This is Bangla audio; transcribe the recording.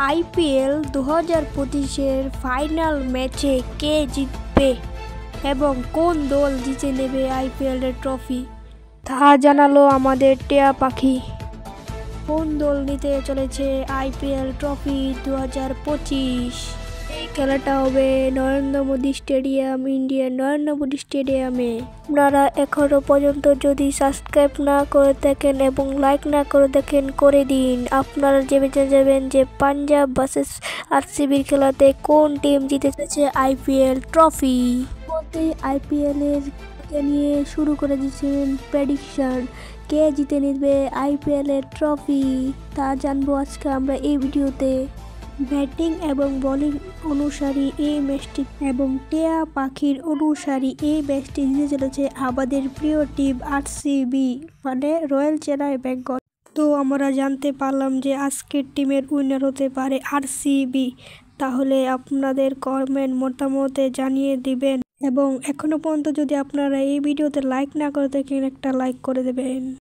আইপিএল 2025-এর ফাইনাল ম্যাচে কে জিতবে এবং কোন দল জিতে নেবে আইপিএলের ট্রফি তা জানালো আমাদের টিয়া পাখি। কোন দল নিতে চলেছে আইপিএল ট্রফি 2025? এই খেলাটা হবে নরেন্দ্র মোদী স্টেডিয়াম, ইন্ডিয়ার নরেন্দ্র মোদী স্টেডিয়ামে। আপনারা এখনো পর্যন্ত যদি সাবস্ক্রাইব না করে থাকেন এবং লাইক না করে দেখেন, করে দিন। আপনারা জেনে যাবেন যে পাঞ্জাব ভার্সেস আরসিবির খেলাতে কোন টিম জিতে চলেছে আইপিএল ট্রফি। আইপিএল এর নিয়ে শুরু করে দিয়েছিলেন প্রেডিকশন, কে জিতে নিবে আইপিএল এর ট্রফি তা জানবো আজকে আমরা এই ভিডিওতে। ব্যাটিং এবং বোলিং অনুসারী এই ম্যাচটি এবং টিয়া পাখির অনুসারী এই ম্যাচটি জিতে চলেছে আমাদের প্রিয় টিম আরসিবি, মানে রয়্যাল চেন্নাই বেঙ্গল। তো আমরা জানতে পারলাম যে আজকের টিমের উইনার হতে পারে আরসিবি। তাহলে আপনাদের কমেন্ট মতামতে জানিয়ে দিবেন এবং এখনো পর্যন্ত যদি আপনারা এই ভিডিওতে লাইক না করে থাকেন, একটা লাইক করে দেবেন।